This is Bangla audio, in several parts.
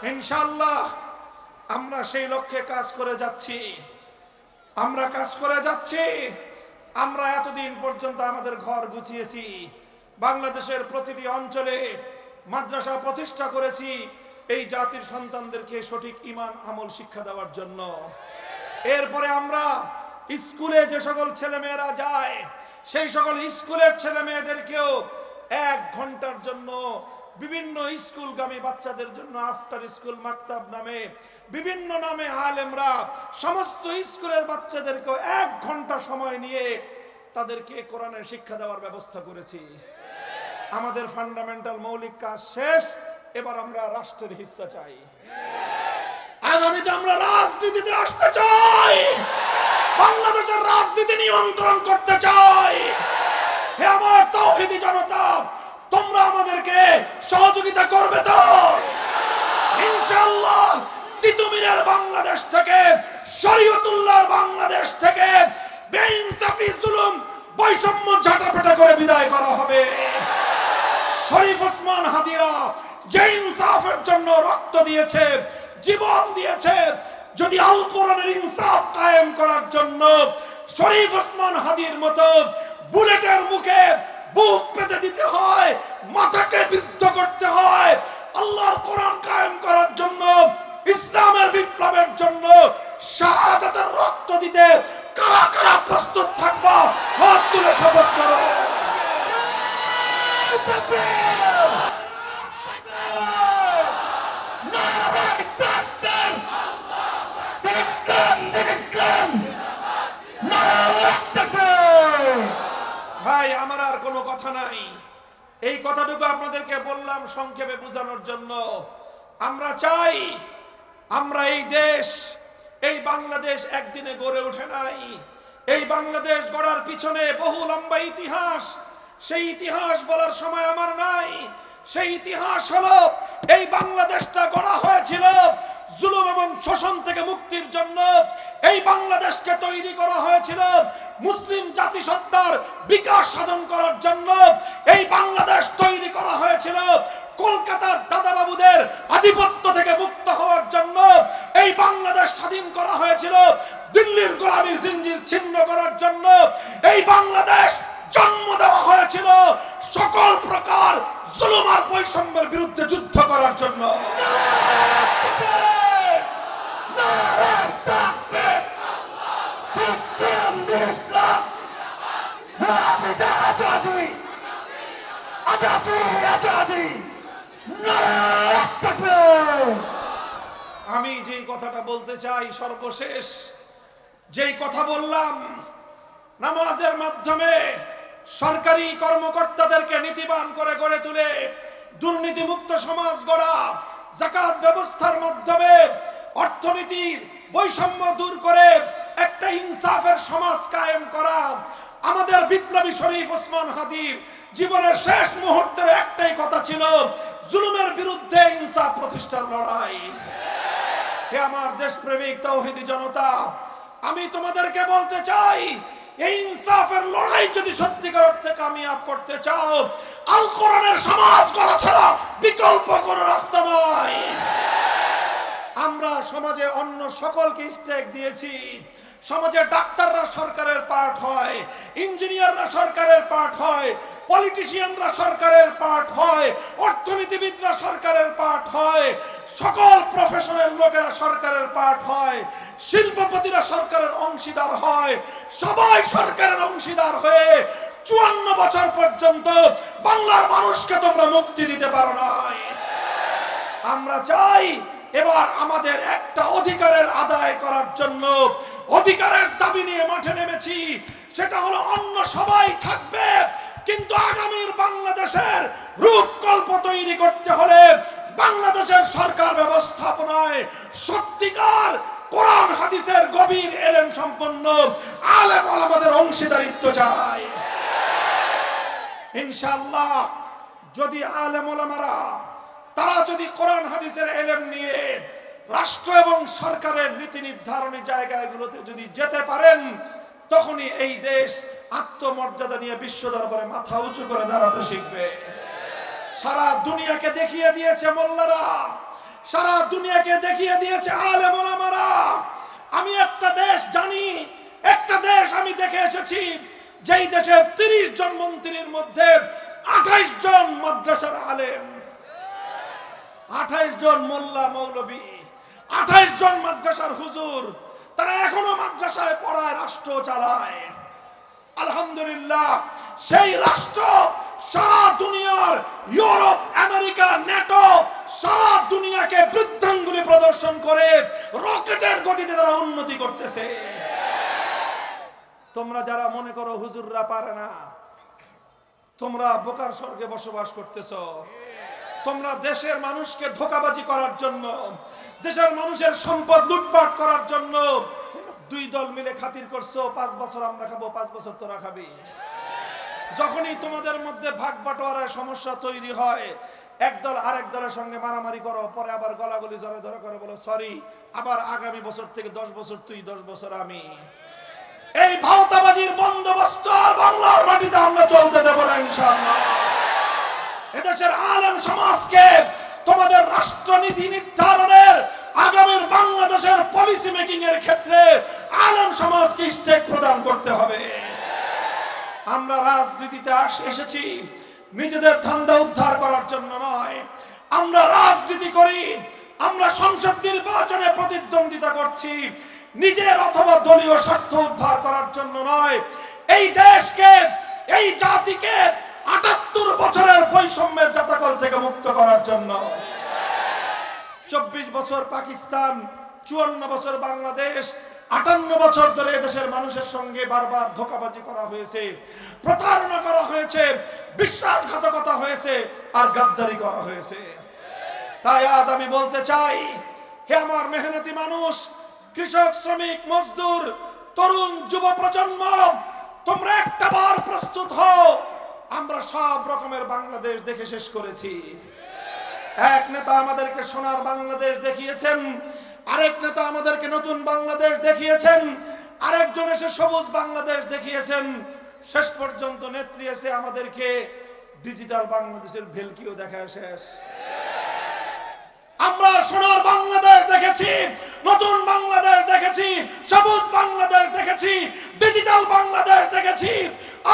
ইনশাআল্লাহ আমরা সেই লক্ষ্যে কাজ করে যাচ্ছি। আমরা এতদিন পর্যন্ত আমাদের ঘর গুছিয়েছি, বাংলাদেশের প্রতিটি অঞ্চলে মাদ্রাসা প্রতিষ্ঠা করেছি এই জাতির সন্তানদেরকে সঠিক ঈমান আমল শিক্ষা দেওয়ার জন্য। এরপরে আমরা স্কুলে যে সকল ছেলেমেয়েরা যায় সেই সকল স্কুলের ছেলে মেয়েদেরকেও 1 ঘন্টার জন্য বিভিন্ন স্কুলগামী বাচ্চাদের জন্য আফটার স্কুল মাকতাব নামে বিভিন্ন নামে আলেমরা সমস্ত স্কুলের বাচ্চাদেরকেও 1 ঘন্টা সময় নিয়ে তাদেরকে কোরআনের শিক্ষা দেওয়ার ব্যবস্থা করেছি। আমাদের ফান্ডামেন্টাল মৌলিক কাজ শেষ, এবার আমরা রাষ্ট্রের হিস্সা চাই। আগামীতে আমরা রাজনীতিতে আসতে চাই, বাংলাদেশের রাজনীতি নিয়ন্ত্রণ করতে চাই। হে আমার তাওহীদি জনতা, তোমরা আমাদেরকে সহযোগিতা করবে তো? ইনশাআল্লাহ তিতুমিরের বাংলাদেশ থেকে, শরীয়তুল্লাহর বাংলাদেশ থেকে বেইনসাফি, জুলুম, বৈষম্য ঝাঁটাপেটা করে বিদায় করা হবে। শরীফ ওসমান হাদিরা যে ইনসাফের জন্য রক্ত দিয়েছে, জীবন দিয়েছে, যদি আল কোরআনের ইনসাফ কায়েম করার জন্য শরীফ ওসমান হাদির মতো বুলেটের মুখে বুক পেতে দিতে হয়, মাথাকে বিদ্ধ করতে হয়, আল্লাহর কোরআন কায়েম করার জন্য, ইসলামের বিপ্লবের জন্য শাহাদাতের রক্ত দিতে কারা কারা প্রস্তুত থাকবা? হাত তুলে শপথ করো। ভাই, আমার আর কোনো কথা নাই, এই কথাটুকু আপনাদেরকে বললাম সংক্ষেপে বোঝানোর জন্য। আমরা চাই, আমরা এই দেশ, এই বাংলাদেশ একদিনে গড়ে ওঠে নাই। এই বাংলাদেশ গড়ার পিছনে বহু লম্বা ইতিহাস, সেই ইতিহাস বলার সময় আমার নাই। সেই ইতিহাস হলো, এই বাংলাদেশটা গড়া হয়েছিল জুলুম এবং শোষণ থেকে মুক্তির জন্য। এই বাংলাদেশকে তৈরি করা হয়েছিল মুসলিম জাতিসত্তার বিকাশ সাধন করার জন্য। এই বাংলাদেশ তৈরি করা হয়েছিল কলকাতার দাদাবাবুদের আধিপত্য থেকে মুক্ত হওয়ার জন্য। এই বাংলাদেশ স্বাধীন করা হয়েছিল দিল্লির গোলামীর জিঞ্জির ছিন্ন করার জন্য। এই বাংলাদেশ জন্ম দেওয়া হয়েছিল সকল প্রকার জুলুম আর বৈষম্যের বিরুদ্ধে যুদ্ধ করার জন্য। আমি যেই কথাটা বলতে চাই, সর্বশেষ যেই কথা বললাম, নামাজের মাধ্যমে সরকারি কর্মকর্তাদেরকে নীতিবান করে গড়ে তুলে দুর্নীতিমুক্ত সমাজ গড়া, যাকাত ব্যবস্থার মাধ্যমে অর্থনীতির বৈষম্য দূর করে একটা ইনসাফের সমাজ কায়েম করা। আমাদের বিপ্লবী শরীফ ওসমান হাদির জীবনের শেষ মুহূর্তের একটাই কথা ছিল, জুলুমের বিরুদ্ধে ইনসাফ প্রতিষ্ঠার লড়াই। হে আমার দেশপ্রেমিক তাওহীদি জনতা, আমি তোমাদেরকে বলতে চাই, এই ইনসাফের লড়াই যদি সত্যিকার অর্থে কামিয়াব করতে চাও, আল কোরআনের সমাজ গড়া ছাড়া বিকল্প কোনো রাস্তা নাই। আমরা সমাজে অন্য সকলকে স্টেক দিয়েছি। সমাজে ডাক্তাররা সরকারের পার্ট হয়, ইঞ্জিনিয়াররা সরকারের পার্ট হয়, পলিটিশিয়ানরা সরকারের পার্ট হয়, অর্থনীতিবিদরা সরকারের পার্ট হয়, সকল প্রফেশনের লোকেরা সরকারের পার্ট হয়, শিল্পপতিরা সরকারের অংশীদার হয়। সবাই সরকারের অংশীদার হয়ে 54 বছর পর্যন্ত বাংলার মানুষকে তোমরা মুক্তি দিতে পারো নাই। আমরা চাই এবার আমাদের একটা অধিকারের আদায় করার জন্য অধিকারের দাবি নিয়ে মাঠে নেমেছি। সেটা হলো অন্য সবাই থাকবে, কিন্তু আগামীর বাংলাদেশের রূপকল্প তৈরি করতে হলে বাংলাদেশের সরকার ব্যবস্থাপনায় সত্যিকার কোরআন হাদিসের গভীর এলেম সম্পন্ন আলেম ওলামাদের অংশীদারিত্ব চাই। ইনশাআল্লাহ যদি আলেম ওলামারা তারা যদি কোরআন হাদিসের এলেম নিয়ে রাষ্ট্র এবং সরকারের নীতি নির্ধারণী জায়গাগুলোতে যদি যেতে পারেন, তখনই এই দেশ আত্মমর্যাদা নিয়ে বিশ্ব দরবারে মাথা উঁচু করে দাঁড়াতে শিখবে। সারা দুনিয়াকে দেখিয়ে দিয়েছে মোল্লারা, সারা দুনিয়াকে দেখিয়ে দিয়েছে আলেম ওলামারা। আমি একটা দেশ জানি, একটা দেশ আমি দেখে এসেছি, যেই দেশের 30 জন মন্ত্রীর মধ্যে 28 জন মাদ্রাসার আলেম, 28 জন মোল্লা মৌলবী, 28 জন মাদ্রাসার হুজুর। তারা এখনো মাদ্রাসায় পড়ায়, রাষ্ট্র চালায়। আলহামদুলিল্লাহ, সেই রাষ্ট্র সারা দুনিয়ার, ইউরোপ, আমেরিকা, ন্যাটো, সারা দুনিয়াকে বৃদ্ধাঙ্গুলি প্রদর্শন করে রকেটের গতিতে তারা উন্নতি করতেছে। তোমরা যারা মনে করো হুজুররা পারে না, তোমরা বোকার স্বর্গে বসবাস করতেছ। তোমরা দেশের মানুষকে ধোঁকাবাজি করার জন্য, দেশের মানুষের সম্পদ লুটপাট করার জন্য দুই দল মিলে খাতির করছো, 5 বছর আমরা খাবো, 5 বছর তোরা খাবি। যখনই তোমাদের মধ্যে ভাগ বাটোয়ারার সমস্যা তৈরি হয়, একদল আরেক দলের সঙ্গে মারামারি করো, পরে আবার গলাগলি জড়ে ধরে করে বলো সরি, আবার আগামী বছর থেকে 10 বছর তুই, 10 বছর আমি। এই ভাওতাবাজির বন্দোবস্ত আর বাংলার মাটিতে আমরা চলতে দেব না ইনশাআল্লাহ। এদেশের আলেম সমাজকে তোমাদের রাষ্ট্রনীতি নির্ধারণের, আগামীর বাংলাদেশের পলিসি মেকিং এর ক্ষেত্রে আলেম সমাজকে স্টেক প্রদান করতে হবে। আমরা রাজনীতিতে এসেছি নিজেদের ধান্দা উদ্ধার করার জন্য নয়। আমরা রাজনীতি করি, আমরা সংসদ নির্বাচনে প্রতিদ্বন্দ্বিতা করছি নিজের অথবা দলীয় স্বার্থ উদ্ধার করার জন্য নয়। এই দেশকে, এই জাতিকে 78 বছরের বৈষম্যের জাতাকল থেকে মুক্ত করার জন্য। 24 বছর পাকিস্তান, 54 বছর বাংলাদেশ, 58 বছর ধরে দেশের মানুষের সঙ্গে বারবার ধোঁকাবাজি করা হয়েছে, প্রতারণা করা হয়েছে, বিশ্বাসঘাতকতা হয়েছে, আর গাদ্দারি করা হয়েছে। তাই আজ আমি বলতে চাই, হে আমার মেহনতি মানুষ, কৃষক, শ্রমিক, মজদুর, তরুণ, যুব প্রজন্ম, তোমরা একটা বার প্রস্তুত হও। আমরা সব রকমের বাংলাদেশ দেখে শেষ করেছি। এক নেতা আমাদেরকে সোনার বাংলাদেশ দেখিয়েছেন, আরেক নেতা আমাদেরকে নতুন বাংলাদেশ দেখিয়েছেন, আরেকজন এসে সবুজ বাংলাদেশ দেখিয়েছেন, শেষ পর্যন্ত নেত্রী এসে আমাদেরকে ডিজিটাল বাংলাদেশের ভেলকিও দেখায় শেষ। আমরা সোনার বাংলাদেশ দেখেছি, নতুন বাংলাদেশ দেখেছি, সবুজ বাংলাদেশ দেখেছি, ডিজিটাল বাংলাদেশ দেখেছি।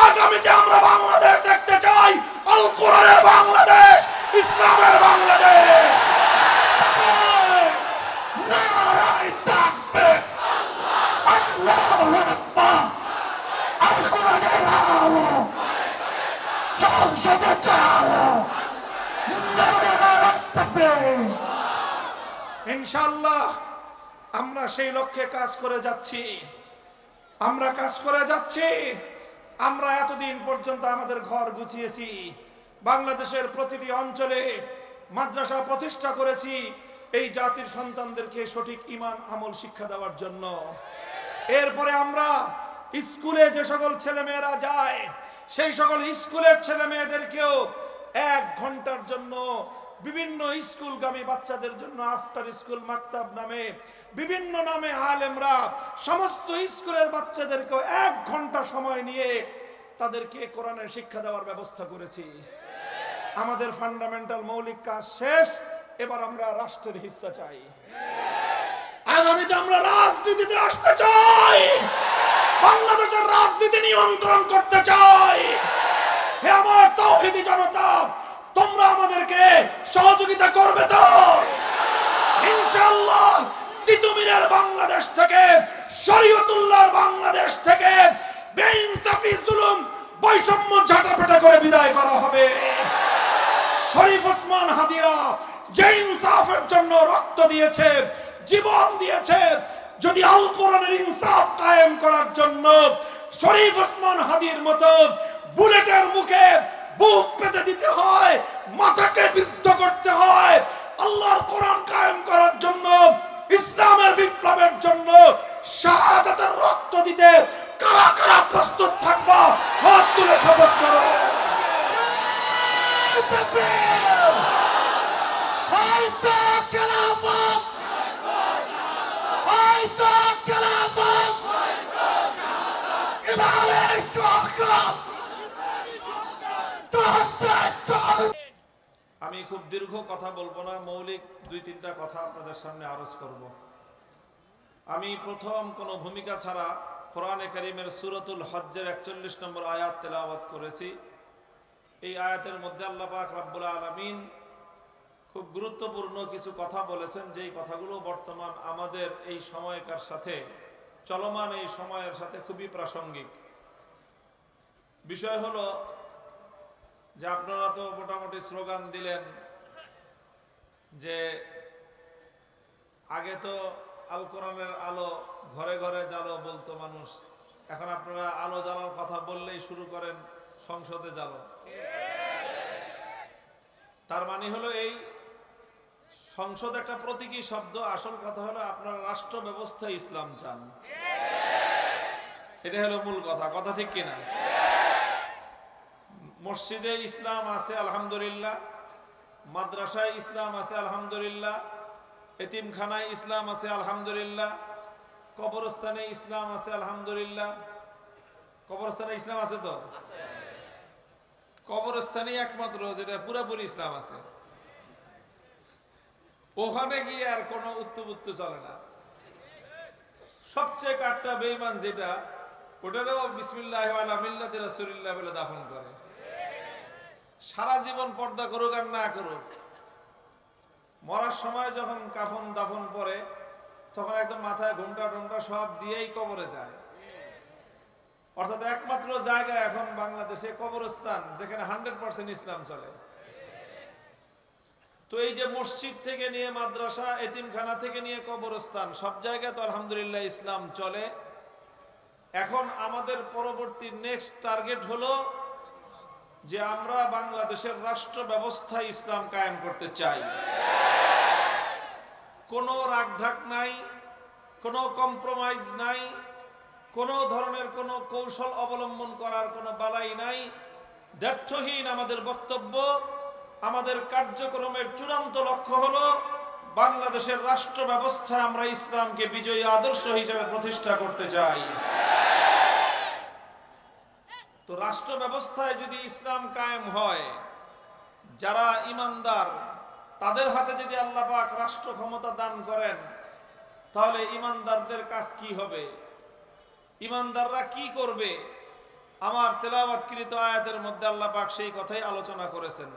আগামীতে আমরা বাংলাদেশ দেখতে চাই আল কোরআনের বাংলাদেশ, ইসলামের বাংলাদেশ। নারায়ে তাকবীর, আল্লাহু আকবার, আল কোরআনের আলো সংসদে চালো। নারায়ে তাকবীর। ইনশাআল্লাহ আমরা সেই লক্ষ্যে কাজ করে যাচ্ছি, আমরা কাজ করে যাচ্ছি। আমরা এতদিন পর্যন্ত আমাদের ঘর গুছিয়েছি, বাংলাদেশের প্রতিটি অঞ্চলে মাদ্রাসা প্রতিষ্ঠা করেছি এই জাতির সন্তানদেরকে সঠিক ঈমান আমল শিক্ষা দেওয়ার জন্য। এরপরে আমরা স্কুলে যে সকল ছেলেমেয়েরা যায়, সেই সকল স্কুলের ছেলেমেয়েদেরকেও 1 ঘন্টার জন্য বিভিন্ন স্কুলগামী বাচ্চাদের জন্য আফটার স্কুল মাকতাব নামে বিভিন্ন নামে আলেমরা সমস্ত স্কুলের বাচ্চাদেরকে 1 ঘন্টা সময় নিয়ে তাদেরকে কোরআনের শিক্ষা দেওয়ার ব্যবস্থা করেছি। আমাদের ফান্ডামেন্টাল মৌলিক কাজ শেষ, এবার আমরা রাষ্ট্রের হিস্সা চাই। আগামীতে আমরা রাজনীতিতে আসতে চাই, বাংলাদেশের রাজনীতি নিয়ন্ত্রণ করতে চাই। হে আমার তাওহীদি জনতা, তোমরা আমাদেরকে সহযোগিতা করবে তো ইনশাআল্লাহ? তিতুমিরের বাংলাদেশ থেকে, শরীয়তুল্লাহর বাংলাদেশ থেকে বেইনসাফি, জুলুম, বৈষম্য ঝাঁটাপেটা করে বিদায় করা হবে। শরীফ ওসমান হাদিরা যে ইনসাফের জন্য রক্ত দিয়েছে, জীবন দিয়েছে, যদি আল কোরআনের ইনসাফ কায়েম করার জন্য শরীফ ওসমান হাদির মতো বুলেটের মুখে বুক পেতে দিতে হয়, মাথাকে বিদ্ধ করতে হয়, আল্লাহর কোরআন কায়েম করার জন্য, ইসলামের বিপ্লবের জন্য শাহাদাতের রক্ত দিতে কারা কারা প্রস্তুত থাকবা? হাত তুলে শপথ করো। আমি খুব দীর্ঘ কথা বলবো না, মৌলিক দুই তিনটা কথা আপনাদের সামনে আরজ করব। আমি প্রথম কোনো ভূমিকা ছাড়া কোরআনে কারীমের সূরাতুল হজ্জের 41 নম্বর আয়াত তেলাওয়াত করেছি। এই আয়াতের মধ্যে আল্লাহ পাক রব্বুল আলামিন খুব গুরুত্বপূর্ণ কিছু কথা বলেছেন, যেই কথাগুলো বর্তমান আমাদের এই সময়কার সাথে, চলমান এই সময়ের সাথে খুবই প্রাসঙ্গিক। বিষয় হলো যে আপনারা তো মোটামুটি স্লোগান দিলেন যে আগে তো আল কোরআনের আলো ঘরে ঘরে জ্বালো বলতো মানুষ, এখন আপনারা আলো জ্বালার কথা বললেই শুরু করেন সংসদে জ্বালো। তার মানে হলো এই সংসদ একটা প্রতীকী শব্দ, আসল কথা হলো আপনারা রাষ্ট্র ব্যবস্থা ইসলাম চান, এটা হলো মূল কথা। কথা ঠিক কিনা? মসজিদে ইসলাম আছে আলহামদুলিল্লাহ, মাদ্রাসায় ইসলাম আছে আলহামদুলিল্লাহ, এতিমখানায় ইসলাম আছে আলহামদুলিল্লাহ, কবরস্থানে ইসলাম আছে আলহামদুলিল্লাহ। কবরস্থানে ইসলাম আছে তো? কবরস্থানে একমাত্র যেটা পুরোপুরি ইসলাম আছে, ওখানে গিয়ে আর কোনো উত্তু চলে না। সবচেয়ে কাটটা বেঈমান যেটা, ওটারও বিসমিল্লাহ ওয়ালা মিল্লাতি রাসূলিল্লাহ বলে দাফন করে। সারা জীবন পর্দা করুক আর না করুক, মরার সময় যখন কাফন দাফন পরে তখন একদম মাথায় ঘোমটা টোমটা সব দিয়েই কবরে যায়। অর্থাৎ একমাত্র জায়গা এখন বাংলাদেশে কবরস্থান যেখানে 100% ইসলাম চলে। তো এই যে মসজিদ থেকে নিয়ে মাদ্রাসা, এতিমখানা থেকে নিয়ে কবরস্থান, সব জায়গায় তো আলহামদুলিল্লাহ ইসলাম চলে। এখন আমাদের পরবর্তী নেক্সট টার্গেট হলো যে আমরা বাংলাদেশের রাষ্ট্র ব্যবস্থায় ইসলাম কায়েম করতে চাই। কোনো রাগঢাক নাই, কোনো কম্প্রোমাইজ নাই, কোনো ধরনের কোনো কৌশল অবলম্বন করার কোনো বালাই নাই। দ্ব্যর্থহীন আমাদের বক্তব্য, আমাদের কার্যক্রমের চূড়ান্ত লক্ষ্য হলো বাংলাদেশের রাষ্ট্র ব্যবস্থায় আমরা ইসলামকে বিজয়ী আদর্শ হিসেবে প্রতিষ্ঠা করতে চাই। তো রাষ্ট্র ব্যবস্থায় যদি ইসলাম কায়েম হয়, যারা ঈমানদার তাদের হাতে যদি আল্লাহ পাক রাষ্ট্র ক্ষমতা দান করেন, তাহলে ঈমানদারদের কাজ কি হবে, ঈমানদাররা কি করবে? আমার তেলাওয়াতকৃত আয়াতের মধ্যে আল্লাহ পাক সেই কথাই আলোচনা করেছেন।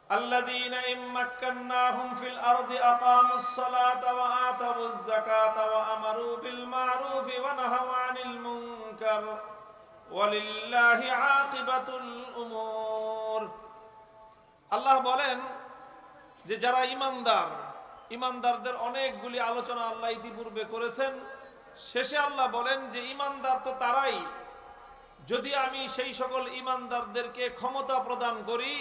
আল্লাযীনা ইম্মাক্কান্নাহুম ফিল আরদি আকামুস সালাতা ওয়া আতাউয যাকাতা ওয়া আমারু বিল মারুফি ওয়া নাহাউ আনিল মুনকার ওয়ালিল্লাহি আকিবাতুল উমুর। আল্লাহ বলেন যে যারা ঈমানদার, ঈমানদারদের অনেকগুলি আলোচনা আল্লাহ ইতিপূর্বে করেছেন। শেষে আল্লাহ বলেন যে ঈমানদার তো তারাই যদি আমি সেই সকল ঈমানদারদেরকে ক্ষমতা প্রদান করি।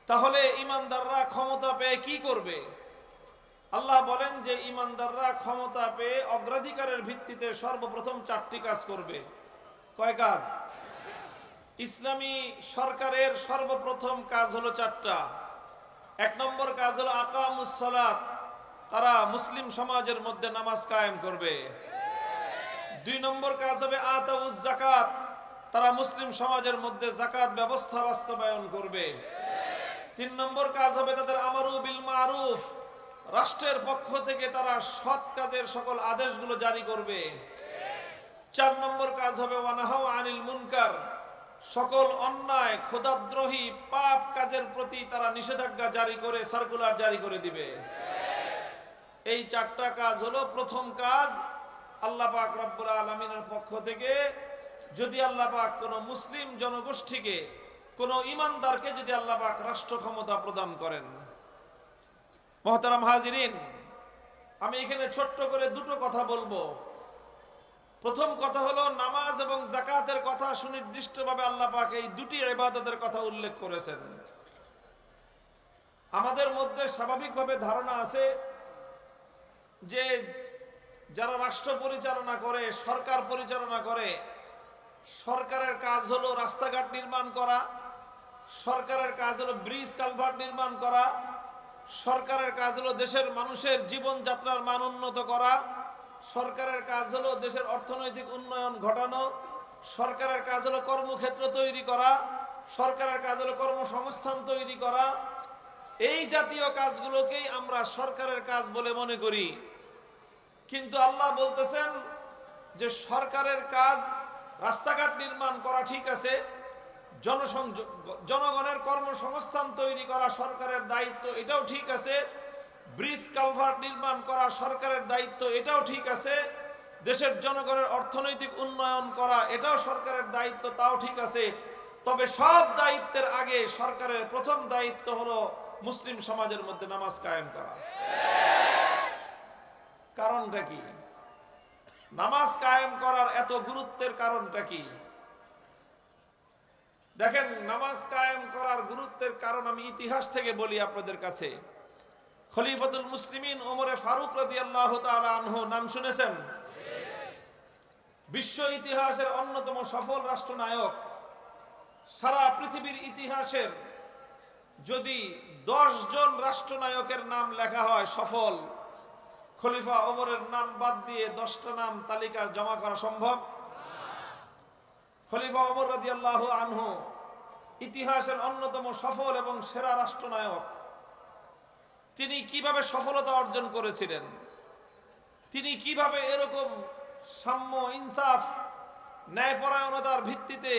তাহলে ঈমানদাররা ক্ষমতা পেয়ে কি করবে? আল্লাহ বলেন যে ঈমানদাররা ক্ষমতা পেয়ে অগ্রাধিকারের ভিত্তিতে সর্বপ্রথম 4টি কাজ করবে। কয় কাজ? ইসলামী সরকারের সর্বপ্রথম কাজ হলো 4টা। 1 নম্বর কাজ হলো আকামুস সালাত, তারা মুসলিম সমাজের মধ্যে নামাজ কায়েম করবে। 2 নম্বর কাজ হবে আতাউজ যাকাত, তারা মুসলিম সমাজের মধ্যে যাকাত ব্যবস্থা বাস্তবায়ন করবে। 3 নম্বর কাজ হবে তাদের আমারু বিল মারুফ, রাষ্ট্রের পক্ষ থেকে তারা সৎ কাজের সকল আদেশগুলো জারি করবে। 4 নম্বর কাজ হবে ওয়া নাহাউ আনিল মুনকার, সকল অন্যায় খোদাদ্রোহী পাপ কাজের প্রতি তারা নিষেধাজ্ঞা জারি করে সার্কুলার জারি করে দিবে। এই 4টা কাজ হলো প্রথম কাজ। আল্লাহ পাক রব্বুল আলামিনের পক্ষ থেকে যদি আল্লাহ পাক কোনো মুসলিম জনগোষ্ঠীকে, কোনো ঈমানদারকে যদি আল্লাহ পাক রাষ্ট্র ক্ষমতা প্রদান করেন। মুহতারাম হাজিরিন, আমি এখানে ছোট্ট করে 2টো কথা বলবো। প্রথম কথা হলো নামাজ এবং যাকাতের কথা সুনির্দিষ্টভাবে আল্লাহ পাক এই 2টি ইবাদতের কথা উল্লেখ করেছেন। আমাদের মধ্যে স্বাভাবিকভাবে ধারণা আছে যে যারা রাষ্ট্র পরিচালনা করে, সরকার পরিচালনা করে, সরকারের কাজ হলো রাস্তাঘাট নির্মাণ করা, সরকারের কাজ হলো ব্রিজ কালভার্ট নির্মাণ করা, সরকারের কাজ হলো দেশের মানুষের জীবনযাত্রার মান উন্নত করা, সরকারের কাজ হলো দেশের অর্থনৈতিক উন্নয়ন ঘটানো, সরকারের কাজ হলো কর্মক্ষেত্র তৈরি করা, সরকারের কাজ হলো কর্মসংস্থান তৈরি করা। এই জাতীয় কাজগুলোকেই আমরা সরকারের কাজ বলে মনে করি। কিন্তু আল্লাহ বলতেছেন যে সরকারের কাজ রাস্তাঘাট নির্মাণ করা ঠিক আছে, জনগণের কর্মসংস্থান তৈরি করা সরকারের দায়িত্ব, এটাও ঠিক আছে, ব্রিজ কালভার্ট নির্মাণ করা সরকারের দায়িত্ব, এটাও ঠিক আছে, দেশের জনগণের অর্থনৈতিক উন্নয়ন করা এটাও সরকারের দায়িত্ব, তাও ঠিক আছে। তবে সব দায়িত্বের আগে সরকারের প্রথম দায়িত্ব হলো মুসলিম সমাজের মধ্যে নামাজ কায়েম করা। কারণটা কি? নামাজ কায়েম করার এত গুরুত্বের কারণটা কি? দেখেন, নামাজ কায়েম করার গুরুত্বের কারণ আমি ইতিহাস থেকে বলি আপনাদের কাছে। খলিফাতুল মুসলিমিন ওমরে ফারুক রাদিয়াল্লাহু তাআলা আনহু নাম শুনেছেন? বিশ্ব ইতিহাসের অন্যতম সফল রাষ্ট্রনায়ক। সারা পৃথিবীর ইতিহাসের যদি 10 জন রাষ্ট্রনায়কের নাম লেখা হয় সফল, খলিফা ওমরের নাম বাদ দিয়ে 10টা নাম তালিকা জমা করা সম্ভব? খলিফা ওমর রাদিয়াল্লাহু আনহু ইতিহাসের অন্যতম সফল এবং সেরা রাষ্ট্রনায়ক। তিনি কিভাবে সফলতা অর্জন করেছিলেন, তিনি কিভাবে এরকম সাম্য, ইনসাফ, ন্যায়পরায়ণতার ভিত্তিতে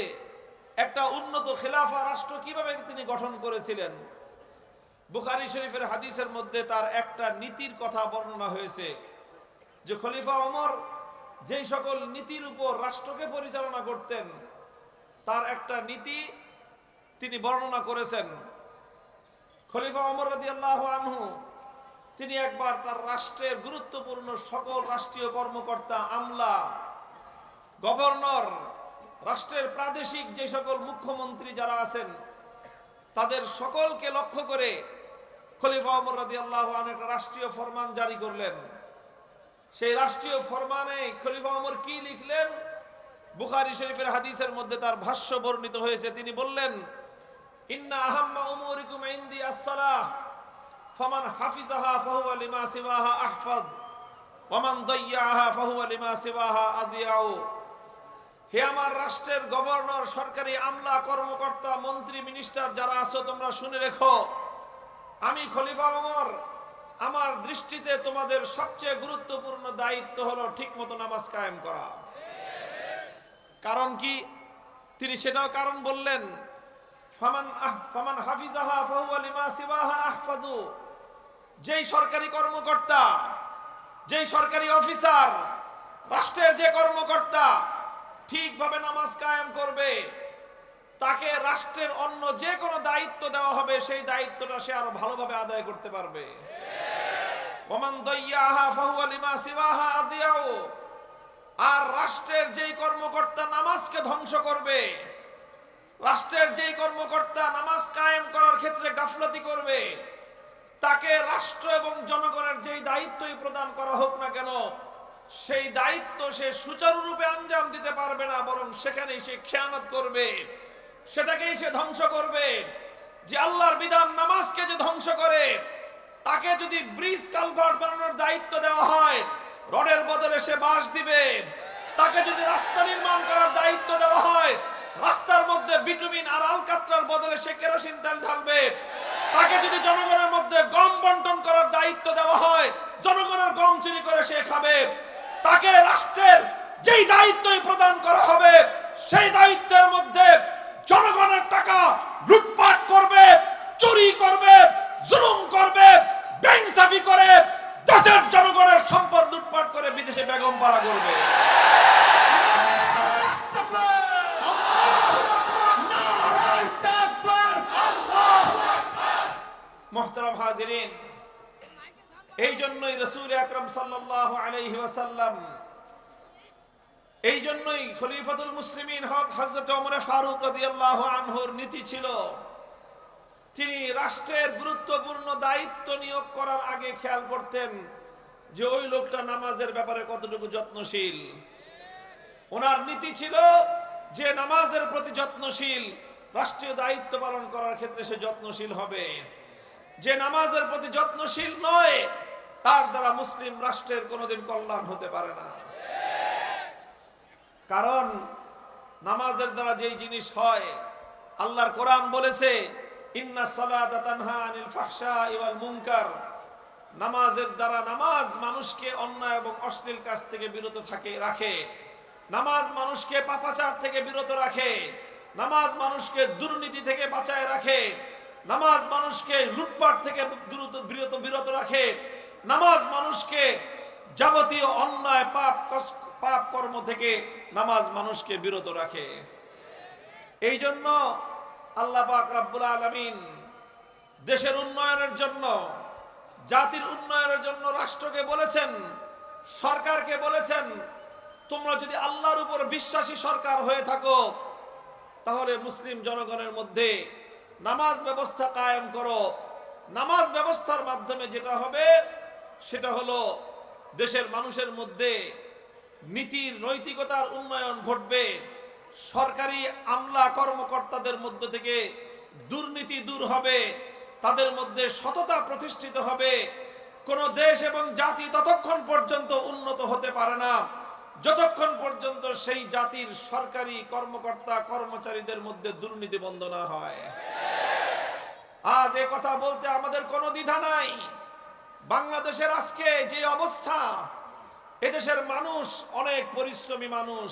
একটা উন্নত খেলাফা রাষ্ট্র কিভাবে তিনি গঠন করেছিলেন, বুখারী শরীফের হাদিসের মধ্যে তার একটা নীতির কথা বর্ণনা হয়েছে যে খলিফা ওমর যেই সকল নীতির উপর রাষ্ট্রকে পরিচালনা করতেন তার একটা নীতি তিনি বর্ণনা করেছেন। খলিফা ওমর রাদিয়াল্লাহু আনহু তিনি একবার তার রাষ্ট্রের গুরুত্বপূর্ণ সকল রাষ্ট্রীয় কর্মকর্তা, আমলা, গভর্নর, রাষ্ট্রের প্রাদেশিক যে সকল মুখ্যমন্ত্রী যারা আছেন তাদের সকলকে লক্ষ্য করে খলিফা ওমর রাদিয়াল্লাহু আনহু একটা রাষ্ট্রীয় ফরমান জারি করলেন। সেই রাষ্ট্রীয় ফরমানে খলিফা ওমর কি লিখলেন, বুখারী শরীফের হাদিসের মধ্যে তার ভাষ্য বর্ণিত হয়েছে। তিনি বললেন, ইন্না আহাম্মা উমুরিকুম ইনদি আস-সালাহ ফামান হাফিজাহা ফাহুয়া লিমা সিওয়াহা আহফাজ ওয়া মান দাইয়াহা ফাহুয়া লিমা সিওয়াহা আদিয়াউ। হে আমার রাষ্ট্রের গভর্নর, সরকারি আমলা, কর্মকর্তা, মন্ত্রী, মিনিস্টার যারা আছো, তোমরা শুনে রেখো, আমি খলিফা ওমর, আমার দৃষ্টিতে তোমাদের সবচেয়ে গুরুত্বপূর্ণ দায়িত্ব হলো ঠিকমতো নামাজ কায়েম করা। কারণ কি? তিনি সেটাও কারণ বললেন, ফামান হাফিজাহা ফাহুয়া লিমা সিওয়াহা আহফাজু। যেই সরকারি কর্মকর্তা, যেই সরকারি অফিসার, রাষ্ট্রের যে কর্মকর্তা ঠিকভাবে নামাজ কায়েম করবে, তাকে রাষ্ট্রের অন্য যে কোনো দায়িত্ব দেওয়া হবে সেই দায়িত্বটা সে আরো ভালোভাবে আদায় করতে পারবে। ওমান দাইয়াহা ফাহুয়া লিমা সিওয়াহা আদিয়াউ। আর রাষ্ট্রের যেই কর্মকর্তা নামাজকে ধ্বংস করবে, রাষ্ট্রের যেই কর্মকর্তা নামাজ কায়েম করার ক্ষেত্রে গাফলতি করবে, তাকে রাষ্ট্র এবং জনগণের যেই দায়িত্বই প্রদান করা হোক না কেন, সেই দায়িত্ব সে সুচারুরূপে আঞ্জাম দিতে পারবে না, বরং সেখানেই সে খেয়ানত করবে, সেটাকেই সে ধ্বংস করবে। যে আল্লাহর বিধান নামাজকে যে ধ্বংস করে, তাকে যদি ব্রিজ কালভার্ট বানানোর দায়িত্ব দেওয়া হয়, রডের বদলে সে বাঁশ দিবে। তাকে যদি রাস্তা নির্মাণ করার দায়িত্ব দেওয়া হয়, রাস্তার মধ্যে বিটুমিন আর আলকাতরার বদলে সে কেরোসিন তেল ঢালবে। তাকে যদি জনগণের মধ্যে গম বন্টন করার দায়িত্ব দেওয়া হয়, জনগণের গম চুরি করে সে খাবে। তাকে রাষ্ট্রের যেই দায়িত্বই প্রদান করা হবে, সেই দায়িত্বের মধ্যে জনগণের টাকা লুটপাট করবে, চুরি করবে, জুলুম করবে, বেইনসাফি করে দেশের জনগণের সম্পদ লুটপাট করে বিদেশে বেগম পাড়া করবে। মুহতারাম হাজিরিন, এই জন্যই রাসূল আকরাম সাল্লাল্লাহু আলাইহি ওয়াসাল্লাম, এই জন্যই খলিফাতুল মুসলিমিন হযরত ওমর ফারুক রাদিয়াল্লাহু আনহুর নীতি ছিল, তিনি রাষ্ট্রের গুরুত্বপূর্ণ দায়িত্ব নিয়োগ করার আগে খেয়াল করতেন যে ওই লোকটা নামাজের ব্যাপারে কতটুকু যত্নশীল। ওনার নীতি ছিল যে নামাজের প্রতি যত্নশীল, রাষ্ট্রীয় দায়িত্ব পালন করার ক্ষেত্রে সে যত্নশীল হবে। যে নামাজের প্রতি যত্নশীল নয়, তার দ্বারা মুসলিম রাষ্ট্রের কোনোদিন কল্যাণ হতে পারে না। কারণ নামাজের দ্বারা যেই জিনিস হয়, আল্লাহর কোরআন বলেছে, ইন্নাস সালাতা তানহা আনিল ফাহশাই ওয়াল মুনকার, নামাজের দ্বারা, নামাজ মানুষকে অন্যায় এবং অশ্লীল কাজ থেকে বিরত রাখে। নামাজ মানুষকে পাপাচার থেকে বিরত রাখে। নামাজ মানুষকে দুর্নীতি থেকে বাঁচায় রাখে। নামাজ মানুষকে লুটপাট থেকে বিরত রাখে। নামাজ মানুষকে যাবতীয় অন্যায় পাপ কর্ম থেকে নামাজ মানুষকে বিরত রাখে। এই জন্য আল্লাহ পাক রব্বুল আলামিন দেশের উন্নয়নের জন্য, জাতির উন্নয়নের জন্য রাষ্ট্রকে বলেছেন, সরকারকে বলেছেন, তোমরা যদি আল্লাহর উপর বিশ্বাসী সরকার হয়ে থাকো তাহলে মুসলিম জনগণের মধ্যে নামাজ ব্যবস্থা কায়েম করো। নামাজ ব্যবস্থার মাধ্যমে যেটা হবে সেটা হলো দেশের মানুষের মধ্যে নীতির, নৈতিকতার উন্নয়ন ঘটবে। সরকারি আমলা কর্মকর্তাদের মধ্য থেকে দুর্নীতি দূর হবে, তাদের মধ্যে সততা প্রতিষ্ঠিত হবে। কোন দেশ এবং জাতি ততক্ষণ পর্যন্ত উন্নত হতে পারে না যতক্ষণ পর্যন্ত সেই জাতির সরকারি কর্মকর্তা কর্মচারীদের মধ্যে দুর্নীতি বন্ধ না হয়। আজ এই কথা বলতে আমাদের কোনো দ্বিধা নাই। বাংলাদেশের আজকে যে অবস্থা, এদেশের মানুষ অনেক পরিশ্রমী মানুষ,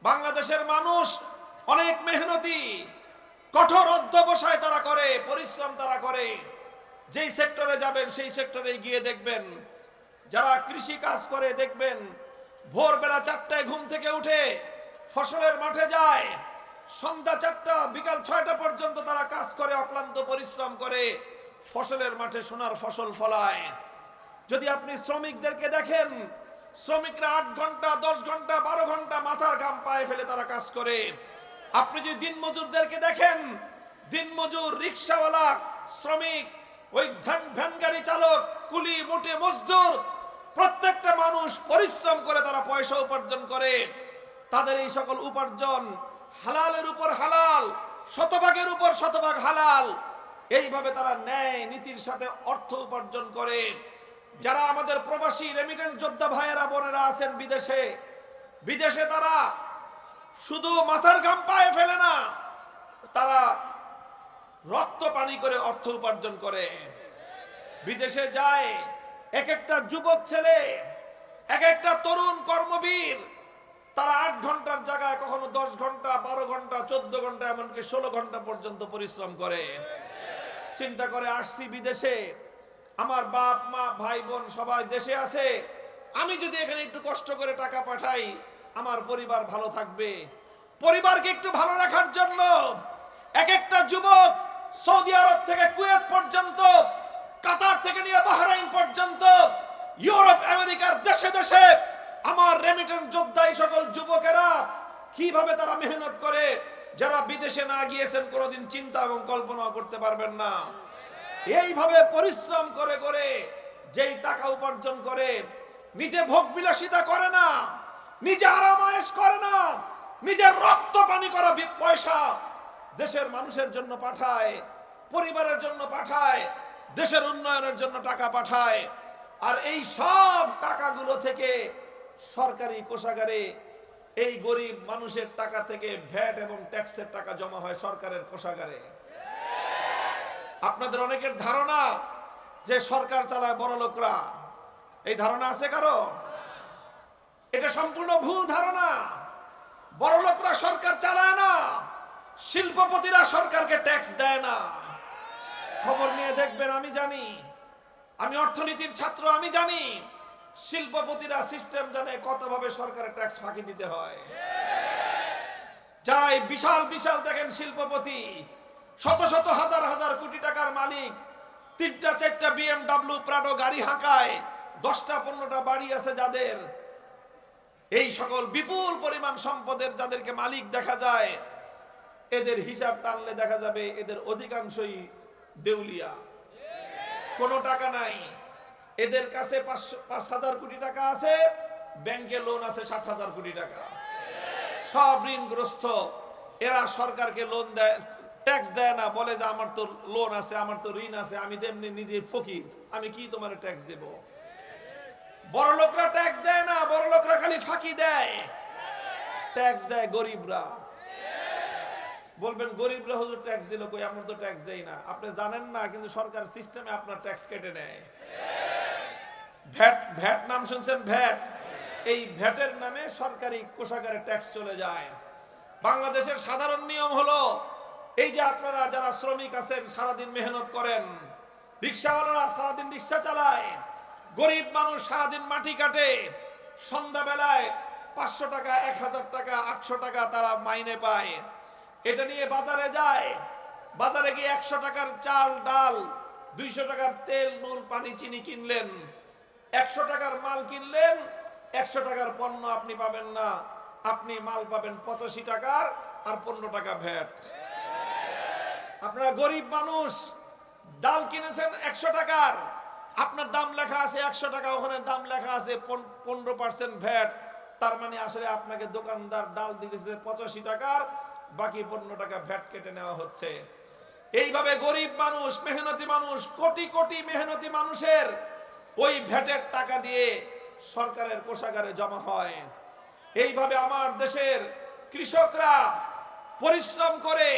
বাংলাদেশের মানুষ অনেক মেহনতি, কঠোর অধ্যবসায় তারা করে, পরিশ্রম তারা করে। যেই সেক্টরে যাবেন সেই সেক্টরে গিয়ে দেখবেন, যারা কৃষি কাজ করে দেখবেন ভোরবেলা 4টায় ঘুম থেকে উঠে ফসলের মাঠে যায়, সন্ধ্যা 4টা বিকাল 6টা পর্যন্ত তারা কাজ করে, অক্লান্ত পরিশ্রম করে ফসলের মাঠে সোনার ফসল ফলায়। যদি আপনি শ্রমিকদেরকে দেখেন, শ্রমিকরা 8 ঘন্টা 10 ঘন্টা 12 ঘন্টা মাথার ঘাম পায়ে ফেলে তারা কাজ করে। আপনি যদি দিনমজুরদেরকে দেখেন, দিনমজুর, রিকশাওয়ালা, শ্রমিক, ওই ভ্যান গাড়ি চালক, কুলি, মোটে মজদুর, প্রত্যেকটা মানুষ পরিশ্রম করে তারা পয়সা উপার্জন করে। তাদের এই সকল উপার্জন হালালের উপর হালাল, শতভাগের উপর শতভাগ হালাল, এইভাবে তারা ন্যায় নীতির সাথে অর্থ উপার্জন করে। যারা আমাদের প্রবাসী রেমিটেন্স যোদ্ধা ভাইয়েরা বোনেরা আছেন বিদেশে তারা শুধু মাথার ঘাম পায়ে ফেলে না, তারা রক্ত পানি করে অর্থ উপার্জন করে। বিদেশে যায় এক একটা যুবক ছেলে, এক একটা তরুণ কর্মবীর, তারা 8 ঘন্টার জায়গায় কখনো 10 ঘন্টা 12 ঘন্টা 14 ঘন্টা এমনকি 16 ঘন্টা পর্যন্ত পরিশ্রম করে। চিন্তা করে আসছি বিদেশে, আমার বাপ মা ভাই বোন সবাই দেশে আছে, আমি যদি এখানে একটু কষ্ট করে টাকা পাঠাই আমার পরিবার ভালো থাকবে। পরিবারকে একটু ভালো রাখার জন্য এক একটা যুবক সৌদি আরব থেকে কুয়েত পর্যন্ত, কাতার থেকে নিয়ে বাহরাইন পর্যন্ত, ইউরোপ আমেরিকার দেশে দেশে আমার রেমিটেন্স যোদ্ধা এই সকল যুবকেরা কিভাবে তারা মেহনত করে, যারা বিদেশে না গিয়েছেন কোনোদিন চিন্তা এবং কল্পনা করতে পারবেন না। এইভাবে পরিশ্রম করে করে যেই টাকা উপার্জন করে, নিজে ভোগ বিলাসিতা করে না, নিজে আরামায়েশ করে না, নিজের রক্ত পানি করা পয়সা দেশের মানুষের জন্য পাঠায়, পরিবারের জন্য পাঠায়, দেশের উন্নয়নের জন্য টাকা পাঠায়। আর এই সব টাকাগুলো থেকে সরকারি কোষাগারে এই গরিব মানুষের টাকা থেকে ভ্যাট এবং ট্যাক্সের টাকা জমা হয় সরকারের কোষাগারে। আপনাদের অনেকের ধারণা যে সরকার চালায় বড় লোকরা, এই ধারণা আছে কারো? এটা সম্পূর্ণ ভুল ধারণা। বড় লোকরা সরকার চালায় না, শিল্পপতিরা সরকারকে ট্যাক্স দেয় না। খবর নিয়ে দেখবেন, আমি জানি, আমি অর্থনীতির ছাত্র, আমি জানি শিল্পপতিরা সিস্টেম জানে কতভাবে সরকারের ট্যাক্স ফাঁকি দিতে হয়। যারা এই বিশাল বিশাল দেখেন শিল্পপতি, শত শত হাজার হাজার কোটি টাকার মালিক, 3টা 4টা BMW প্রাডো গাড়ি হাঁকায়, 10টা 15টা বাড়ি আছে যাদের, এই সকল বিপুল পরিমাণ সম্পদের যাদেরকে মালিক দেখা যায়, এদের হিসাব টানলে দেখা যাবে এদের অধিকাংশই দেউলিয়া, কোনো টাকা নাই। এদের কাছে 5,000 কোটি টাকা আছে, ব্যাংকে লোন আছে 7,000 কোটি টাকা, সব ঋণগ্রস্ত। এরা সরকারকে লোন দেয়, ট্যাক্স দেয় না, বলে যে আমার তো লোন আছে, আমার তো ঋণ আছে, আমি তেমনি নিজে ফকির, আমি কি তোমার ট্যাক্স দেব? বড় লোকরা ট্যাক্স দেয় না, বড় লোকরা খালি ফাঁকি দেয়, ট্যাক্স দেয় গরিবরা। বলবেন গরিবরা হুজুর ট্যাক্স দিল, কই আমরা তো ট্যাক্স দেই না। আপনি জানেন না, কিন্তু সরকার সিস্টেমে আপনার ট্যাক্স কেটে নেয়। ভ্যাট, ভ্যাট নাম শুনছেন? ভ্যাট, এই ভ্যাটের নামে সরকারি কোষাগারে ট্যাক্স চলে যায়। বাংলাদেশের সাধারণ নিয়ম হলো, এই যে আপনারা যারা শ্রমিক আছেন, সারাদিন মেহনত করেন, রিক্সাওয়ালারা সারাদিন রিক্সা চালায়, গরিব মানুষ সারাদিন মাটি কাটে, সন্ধ্যাবেলায় 500 টাকা, 1000 টাকা, 800 টাকা তারা মাইনে পায়। এটা নিয়ে বাজারে যায়, বাজারে গিয়ে 100 টাকার চাল ডাল, 200 টাকার তেল নুন পানি চিনি কিনলেন, 100 টাকার মাল কিনলেন, 100 টাকার পণ্য আপনি পাবেন না, আপনি মাল পাবেন 85 টাকার, আর 15 টাকা ভ্যাট। আপনারা গরিব মানুষ, ডাল কিনেছেন 100 টাকার, আপনার দাম লেখা আছে 100 টাকা, ওখানে দাম লেখা আছে 15% ভ্যাট। তার মানে আসলে আপনাকে দোকানদার ডাল দিতেছে 85 টাকার, বাকি 15 টাকা ভ্যাট কেটে নেওয়া হচ্ছে। এইভাবে গরিব মানুষ, মেহনতি মানুষ, কোটি কোটি মেহনতি মানুষের ওই ভ্যাটের টাকা দিয়ে সরকারের কোষাগারে জমা হয়। এইভাবে আমার দেশের কৃষকরা পরিশ্রম করে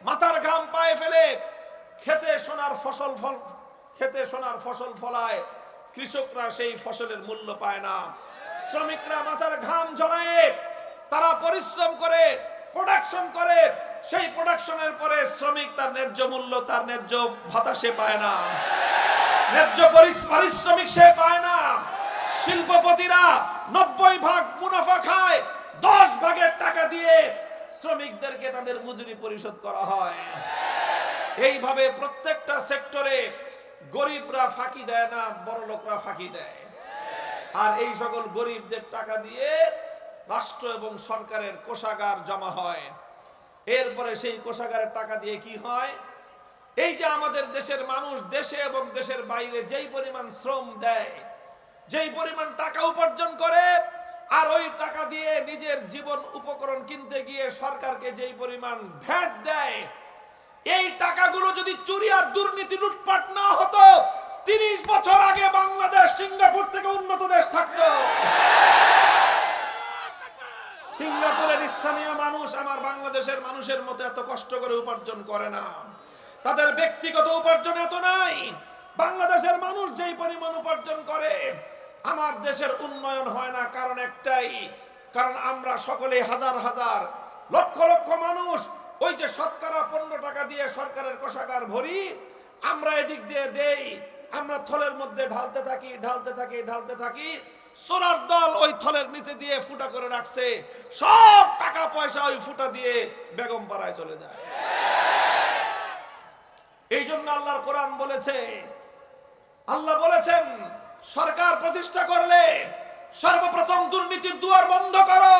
মাথার ঘাম পায়ে ফেলে খেতে সোনার ফসল ফলায়, কৃষকরা সেই ফসলের মূল্য পায় না। শ্রমিকরা মাথার ঘাম ঝরায়, তারা পরিশ্রম করে প্রোডাকশন করে, সেই প্রোডাকশনের পরে শ্রমিক তার ন্যায্য মূল্য, তার ন্যায্য ভাতা সে পায় না, ন্যায্য পারিশ্রমিক সে পায় না। শিল্পপতিরা 90 ভাগ মুনাফা খায়, 10 ভাগের টাকা দিয়ে শ্রমিকদেরকে তাদের মজুরি পরিশোধ করা হয়। এইভাবে প্রত্যেকটা সেক্টরে গরিবরা ফাঁকি দেয় না, বড় লোকরা ফাঁকি দেয়। আর এই সকল গরিবদের টাকা দিয়ে রাষ্ট্র এবং সরকারের কোষাগার জমা হয়। এরপরে সেই কোষাগারের টাকা দিয়ে কি হয়? এই যে আমাদের দেশের মানুষ দেশে এবং দেশের বাইরে যেই পরিমাণ শ্রম দেয়, যেই পরিমাণ টাকা উপার্জন করে, আর ওই টাকা দিয়ে নিজের জীবন উপকরণ কিনতে গিয়ে সরকারকে যেই পরিমাণ ভ্যাট দেয়, এই টাকাগুলো যদি চুরি আর দুর্নীতি লুটপাট না হতো, 30 বছর আগে বাংলাদেশ সিঙ্গাপুর থেকে উন্নত দেশ থাকতো। সিঙ্গাপুরের স্থানীয় মানুষ আমার বাংলাদেশের মানুষের মতো এত কষ্ট করে উপার্জন করে না, তাদের ব্যক্তিগত উপার্জন এত নাই। বাংলাদেশের মানুষ যেই পরিমাণ উপার্জন করে, আমার দেশের উন্নয়ন হয় না। কারণ একটাই, কারণ আমরা সকলে হাজার হাজার লক্ষ লক্ষ মানুষ ওই যে শতকরা 15 টাকা দিয়ে সরকারের কোষাগার ভরি, আমরা এদিক দিয়ে দেই, আমরা থলের মধ্যে ঢালতে থাকি। সোনার দল ওই থলের নিচে দিয়ে ফুটা করে রাখছে, সব টাকা পয়সা ওই ফুটা দিয়ে বেগম পাড়ায় চলে যায়। এই জন্য আল্লাহর কোরআন বলেছে, আল্লাহ বলেছেন সরকার প্রতিষ্ঠা করলে সর্বপ্রথম দুর্নীতির দুয়ার বন্ধ করো।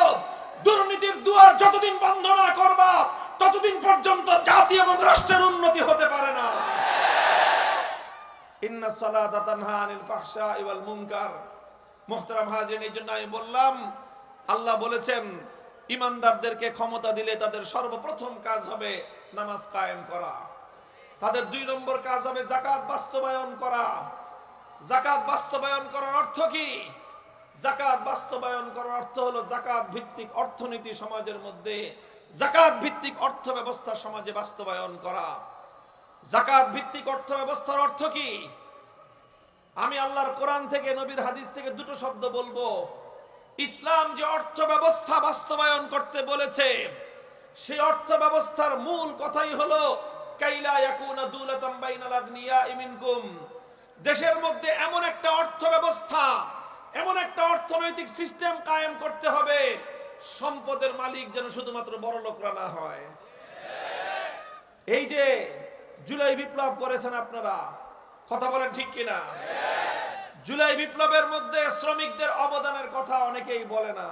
দুর্নীতির দুয়ার যতদিন বন্ধ না করবা, ততদিন পর্যন্ত জাতি এবং রাষ্ট্রের উন্নতি হতে পারে না। ইন্নাস সালাতা তানহা আনিল ফাহশাই ওয়াল মুনকার। মুহতারাম হাজিরিন, এই জন্য আমি বললাম, আল্লাহ বলেছেন ইমানদারদেরকে ক্ষমতা দিলে তাদের সর্বপ্রথম কাজ হবে নামাজ কায়েম করা, তাদের 2 নম্বর কাজ হবে যাকাত বাস্তবায়ন করা। যাকাত বাস্তবায়ন করার অর্থ কি? যাকাত বাস্তবায়ন করার অর্থ হলো যাকাত ভিত্তিক অর্থনীতি সমাজের মধ্যে, যাকাত ভিত্তিক অর্থ ব্যবস্থা সমাজে বাস্তবায়ন করা। যাকাত ভিত্তিক অর্থ ব্যবস্থার অর্থ কি? আমি আল্লাহর কোরআন থেকে, নবীর হাদিস থেকে 2টো শব্দ বলবো। ইসলাম যে অর্থ ব্যবস্থা বাস্তবায়ন করতে বলেছে, সেই অর্থ ব্যবস্থার মূল কথাই হলো কাইলা ইয়াকুনা দুলাতাম বাইনাল আগনিয়া মিনকুম। দেশের মধ্যে এমন একটা অর্থ ব্যবস্থা, এমন একটা অর্থনৈতিক সিস্টেম কায়েম করতে হবে, সম্পদের মালিক যেন শুধুমাত্র বড় লোকরা না হয়। এই যে জুলাই বিপ্লব করেছেন আপনারা, কথা বলেন ঠিক কিনা? জুলাই বিপ্লবের মধ্যে শ্রমিকদের অবদানের কথা অনেকেই বলে না।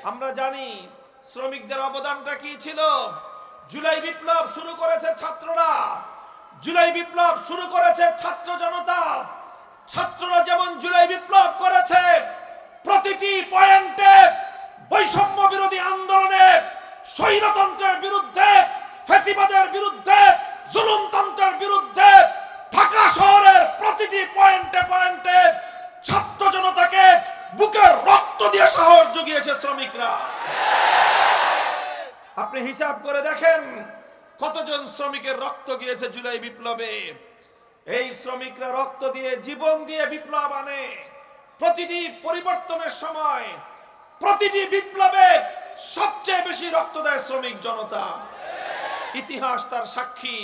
আমরা জানি শ্রমিকদের অবদানটা কি ছিল। জুলাই বিপ্লব শুরু করেছে ছাত্ররা, জুলাই বিপ্লব শুরু করেছে ছাত্র জনতা। ছাত্ররা যেমন জুলাই বিপ্লব করেছে, প্রতিটি পয়েন্টে বৈষম্য বিরোধী আন্দোলনে, স্বৈরতন্ত্রের বিরুদ্ধে, ফ্যাসিবাদের বিরুদ্ধে, জুলুমতন্ত্রের বিরুদ্ধে ঢাকা শহরের প্রতিটি পয়েন্টে পয়েন্টে ছাত্র জনতাকে বুকের রক্ত দিয়ে সাহস জুগিয়েছে শ্রমিকরা। আপনি হিসাব করে দেখেন কতজন শ্রমিকের রক্ত গিয়েছে জুলাই বিপ্লবে। এই শ্রমিকরা রক্ত দিয়ে, জীবন দিয়ে বিপ্লব আনে। প্রতিটি পরিবর্তনের সময়, প্রতিটি বিপ্লবে সবচেয়ে বেশি রক্ত দেয় শ্রমিক জনতা। ইতিহাস তার সাক্ষী।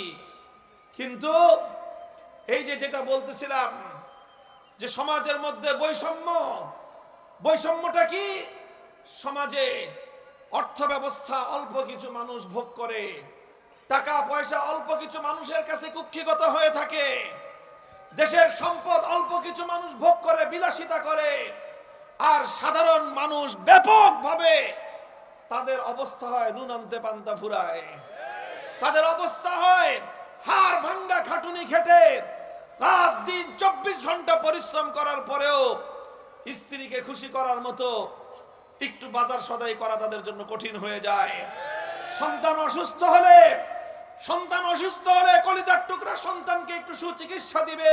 কিন্তু এই যেটা বলতেছিলাম যে সমাজের মধ্যে বৈষম্য, বৈষম্যটা কি? সমাজে অর্থ ব্যবস্থা অল্প কিছু মানুষ ভোগ করে, টাকা পয়সা অল্প কিছু মানুষের কাছে কুক্ষিগত হয়ে থাকে, দেশের সম্পদ অল্প কিছু মানুষ ভোগ করে, বিলাসিতা করে, আর সাধারণ মানুষ ব্যাপকভাবে তাদের অবস্থা হয় নুন আনতে পান্তা ফুরায়। তাদের অবস্থা হয় হাড় ভাঙ্গা খাটুনি খেটে রাত দিন 24 ঘন্টা পরিশ্রম করার পরেও স্ত্রীকে খুশি করার মতো একটু বাজার সদাই করা তাদের জন্য কঠিন হয়ে যায়। সন্তান অসুস্থ হলে কলিজার টুকরা সন্তানকে একটু সুচিকিৎসা দিবে,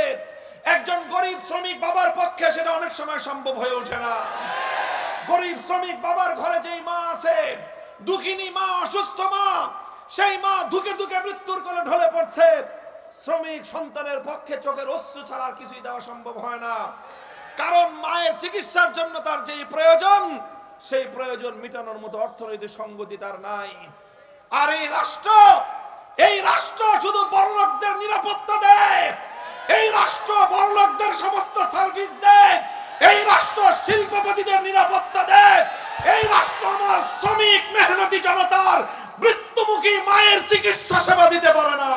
একজন গরিব শ্রমিক বাবার পক্ষে সেটা অনেক সময় সম্ভব হয়ে ওঠে না। গরিব শ্রমিক বাবার ঘরে যেই মা আছে, দুঃখিনী মা, অসুস্থ মা, সেই মা ধুকে ধুকে মৃত্যুর কোলে ঢলে পড়ছে। শ্রমিক সন্তানের পক্ষে চোখের অশ্রু ছাড়া কিছুই দেওয়া সম্ভব হয় না, কারণ মায়ের চিকিৎসার জন্য তার যেই প্রয়োজন, সেই প্রয়োজন মেটানোর মতো অর্থনৈতিক সঙ্গতি তার নাই। আর এই রাষ্ট্র শুধু বড়লোকদের নিরাপত্তা দেয়, এই রাষ্ট্র বড়লোকদের সমস্ত সার্ভিস দেয়, এই রাষ্ট্র শিল্পপতিদের নিরাপত্তা দেয়, এই রাষ্ট্র আমার শ্রমিক মেহনতি জনতার মৃত্যুমুখী মায়ের চিকিৎসা সেবা দিতে পারে না।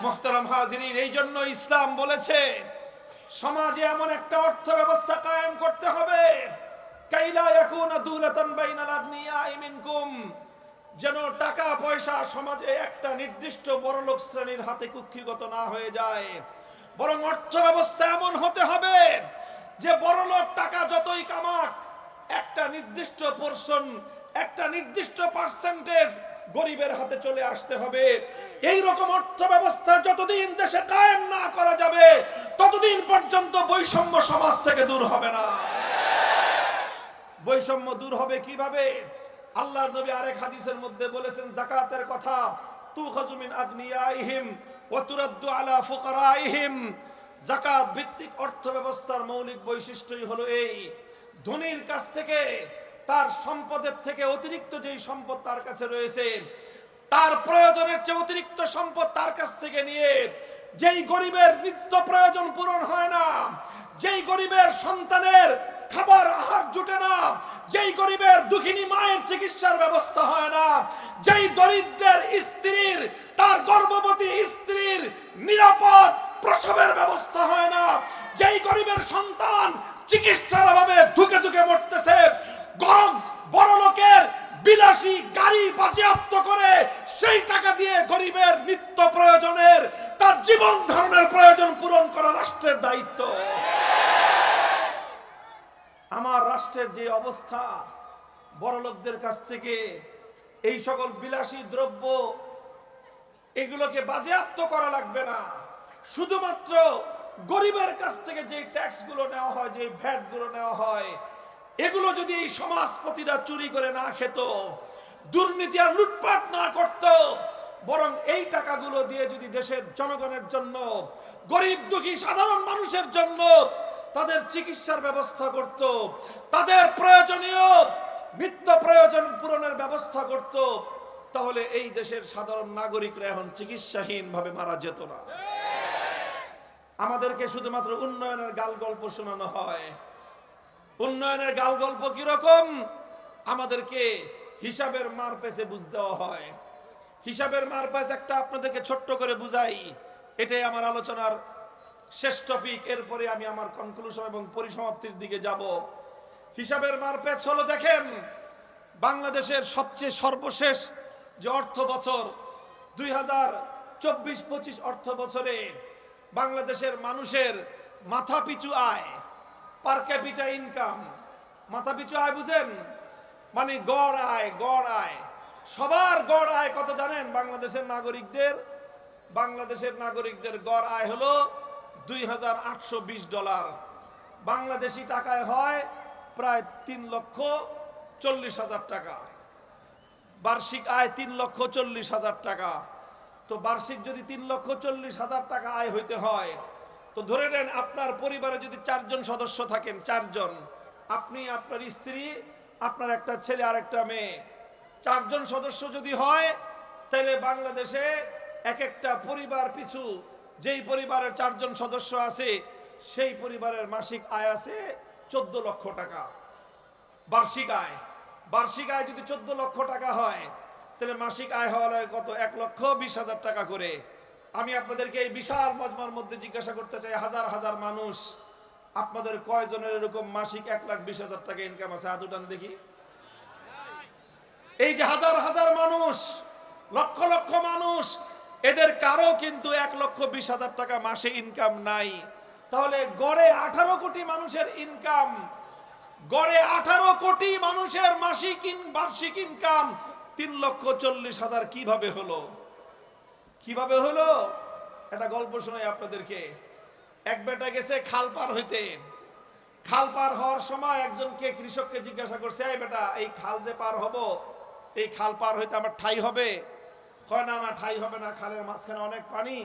মুহতারাম হাজিরিন, এই জন্য ইসলাম বলেছে সমাজে এমন একটা অর্থ ব্যবস্থা কায়েম করতে হবে কাইলা ইয়াকুনা দুলাতান বাইনাল আগনিয়াই মিনকুম, যেন টাকা পয়সা সমাজে একটা নির্দিষ্ট বড়লোক শ্রেণীর হাতে কুক্ষিগত না হয়ে যায়। বরং অর্থ ব্যবস্থা এমন হতে হবে যে বড়লোক টাকা যতই কামাক, একটা নির্দিষ্ট পোরশন, একটা নির্দিষ্ট পার্সেন্টেজ গরিবের হাতে চলে আসতে হবে। এই রকম অর্থ ব্যবস্থা যতদিন দেশে কায়েম না করা যাবে, ততদিন পর্যন্ত বৈষম্য সমাজ থেকে দূর হবে না। বৈষম্য দূর হবে কিভাবে? আল্লাহর নবী আরেক হাদিসের মধ্যে বলেছেন যাকাতের কথা, তুখাযু মিন আগনিয়াইহিম ওয়া তুরাদ্দু আলা ফুকারাইহিম। যাকাত ভিত্তিক অর্থ ব্যবস্থার মৌলিক বৈশিষ্ট্যই হলো এই, ধনীর কাছ থেকে, তার সম্পদের থেকে অতিরিক্ত যেই সম্পদ তার কাছে রয়েছে, তার প্রয়োজনের চেয়ে অতিরিক্ত সম্পদ তার কাছ থেকে নিয়ে, যেই গরিবের নিত্য প্রয়োজন পূরণ হয় না, যেই গরিবের সন্তানের খাবার আহার জুটে না, যেই গরিবের দুঃখিনী মায়ের চিকিৎসার ব্যবস্থা হয় না, যেই দরিদ্রের স্ত্রীর, তার গর্ভবতী স্ত্রীর নিরাপদ প্রসবের ব্যবস্থা হয় না, যেই গরিবের সন্তান চিকিৎসার অভাবে ধুকে ধুকে মরতেছে, বড় লোকের বিলাসী গাড়ি বাজেয়াপ্ত করে সেই টাকা দিয়ে গরিবের নিত্য প্রয়োজনের, তার জীবন ধারণের প্রয়োজন পূরণ করা রাষ্ট্রের দায়িত্ব। আমার রাষ্ট্রের যে অবস্থা, বড় লোকদের কাছ থেকে এই সকল বিলাসী দ্রব্য এগুলোকে বাজেয়াপ্ত করা লাগবে না, শুধুমাত্র গরিবের কাছ থেকে যে ট্যাক্স গুলো নেওয়া হয়, যে ভ্যাট গুলো নেওয়া হয়, এগুলো যদি এই সমাজপতিরা চুরি করে না খেত, দুর্নীতি আর লুটপাট না করত, বরং এই টাকাগুলো দিয়ে যদি দেশের জনগণের জন্য, গরিব দুঃখী সাধারণ মানুষের জন্য তাদের চিকিৎসার ব্যবস্থা করত, তাদের প্রয়োজনীয় নিত্য প্রয়োজন পূরণের ব্যবস্থা করত, তাহলে এই দেশের সাধারণ নাগরিকরা এখন চিকিৎসাহীন ভাবে মারা যেত না। আমাদেরকে শুধুমাত্র উন্নয়নের গাল গল্প শোনানো হয়। উন্নয়নের গাল গল্প কিরকম? আমাদেরকে হিসাবের মার পেছে বুঝ দেওয়া হয়। হিসাবের মার পেছে একটা আপনাদেরকে ছোট্ট করে বুঝাই, এটাই আমার আলোচনার শেষ টপিক। এরপরে আমি আমার কনক্লুশন এবং পরিসমাপ্তির দিকে যাব। হিসাবের মার পেছ হলো, দেখেন বাংলাদেশের সবচেয়ে সর্বশেষ যে অর্থ বছর 2024-25 অর্থ বছরে বাংলাদেশের মানুষের মাথাপিছু আয়, পার ক্যাপিটা ইনকাম, মাথাপিছু আয় বুঝেন, মানে গড় আয় সবার গড় আয় কত জানেন? বাংলাদেশের নাগরিকদের গড় আয় হলো $2,820। বাংলাদেশি টাকায় হয় প্রায় 3,40,000 টাকা। বার্ষিক আয় 3,40,000 টাকা। তো বার্ষিক যদি 3,40,000 টাকা আয় হইতে হয়, তো ধরে নেন আপনার পরিবারে যদি 4 জন সদস্য থাকেন, 4 জন, আপনি, আপনার স্ত্রী, আপনার একটা ছেলে আর একটা মেয়ে, 4 জন সদস্য যদি হয়, তাহলে বাংলাদেশে এক একটা পরিবার পিছু, যেই পরিবারের 4 জন সদস্য আছে, সেই পরিবারের মাসিক আয় আছে 14 লক্ষ টাকা। বার্ষিক আয় যদি 14 লক্ষ টাকা হয়, তাহলে মাসিক আয় হওয়া লাগে কত? 1,20,000 টাকা করে। আমি আপনাদেরকে এই বিশাল মজমার মধ্যে জিজ্ঞাসা করতে চাই, হাজার হাজার মানুষ, আপনাদের কয়জনের এরকম মাসিক 1,20,000 টাকা ইনকাম আছে? হাত উঠান দেখি। এই যে হাজার হাজার মানুষ, লক্ষ লক্ষ মানুষ, এদের কারো কিন্তু 1,20,000 টাকা মাসে ইনকাম নাই। তাহলে গড়ে 18 কোটি মানুষের ইনকাম, গড়ে 18 কোটি মানুষের বার্ষিক ইনকাম 3,40,000 কিভাবে হলো? একটা গল্প শোনাই আপনাদেরকে। এক বেটা গেছে খাল পার হইতে। খাল পার হওয়ার সময় একজনকে, কৃষককে জিজ্ঞাসা করছে, এই বেটা, এই খাল যে পার হব, এই খাল পার হইতে আমার ঠাই হবে? কয় না, না ঠাই হবে না, খালের মাঝখানে অনেক পানি।